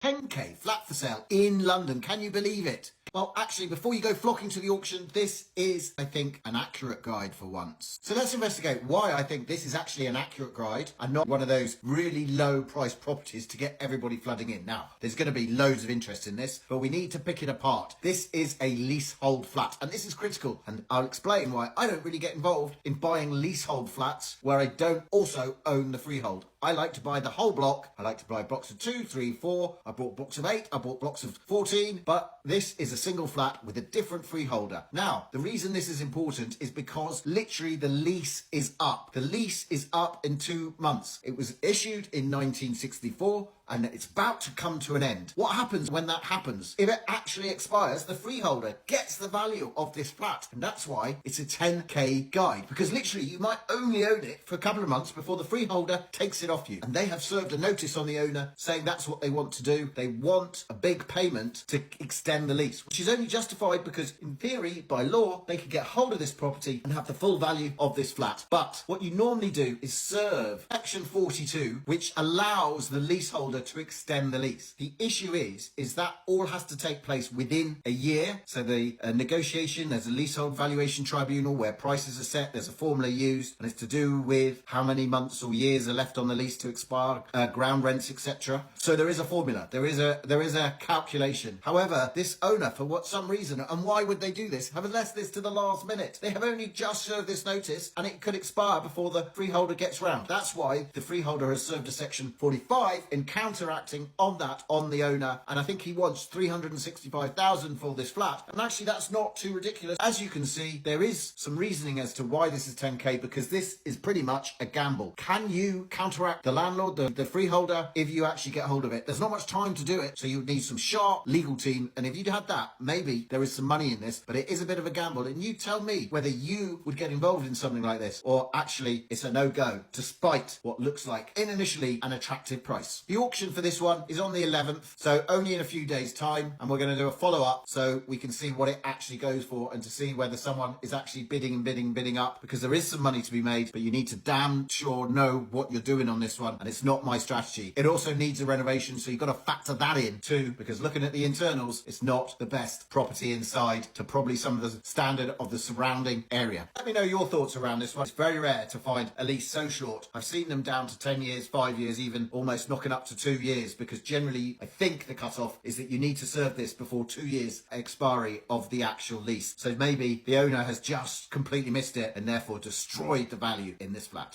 10k flat for sale in London. Can you believe it? Well, actually, before you go flocking to the auction, this is, I think, an accurate guide for once. So let's investigate why I think this is actually an accurate guide and not one of those really low priced properties to get everybody flooding in. Now, there's going to be loads of interest in this, but we need to pick it apart. This is a leasehold flat, and this is critical. And I'll explain why I don't really get involved in buying leasehold flats where I don't also own the freehold. I like to buy the whole block. I like to buy blocks of 2, 3, 4. I bought blocks of 8. I bought blocks of 14. But this is a single flat with a different freeholder. Now, the reason this is important is because literally the lease is up. The lease is up in 2 months. It was issued in 1964 and it's about to come to an end. What happens when that happens? If it actually expires, the freeholder gets the value of this flat. And that's why it's a 10k guide, because literally you might only own it for a couple of months before the freeholder takes it off you. And they have served a notice on the owner saying that's what they want to do. They want a big payment to extend the lease, which is only justified because in theory, by law, they could get hold of this property and have the full value of this flat. But what you normally do is serve Section 42, which allows the leaseholder to extend the lease. The issue is that all has to take place within a year. So the negotiation, there's a leasehold valuation tribunal where prices are set, there's a formula used, and it's to do with how many months or years are left on the lease to expire, ground rents, etc. So there is a formula, there is a calculation. However, this owner, for some reason, and why would they do this, have left this to the last minute. They have only just served this notice and it could expire before the freeholder gets round. That's why the freeholder has served a Section 45 in counteracting on that on the owner, and I think he wants 365,000 for this flat. And actually that's not too ridiculous. As you can see, there is some reasoning as to why this is 10k, because this is pretty much a gamble. Can you counteract the landlord, the freeholder, if you actually get hold of it? There's not much time to do it, so you would need some sharp legal team, and if you'd had that, maybe there is some money in this, but it is a bit of a gamble. And you tell me whether you would get involved in something like this, or actually it's a no-go, despite what looks like initially an attractive price. The auction for this one is on the 11th, so only in a few days time, and we're going to do a follow-up so we can see what it actually goes for and to see whether someone is actually bidding up, because there is some money to be made, but you need to damn sure know what you're doing on this one, and it's not my strategy. It also needs a renovation, so you've got to factor that in too, because looking at the internals, it's not the best property inside to probably some of the standard of the surrounding area. Let me know your thoughts around this one. It's very rare to find a lease so short. I've seen them down to 10 years, 5 years, even almost knocking up to 2 years, because generally I think the cutoff is that you need to serve this before 2 years expiry of the actual lease. So maybe the owner has just completely missed it and therefore destroyed the value in this flat.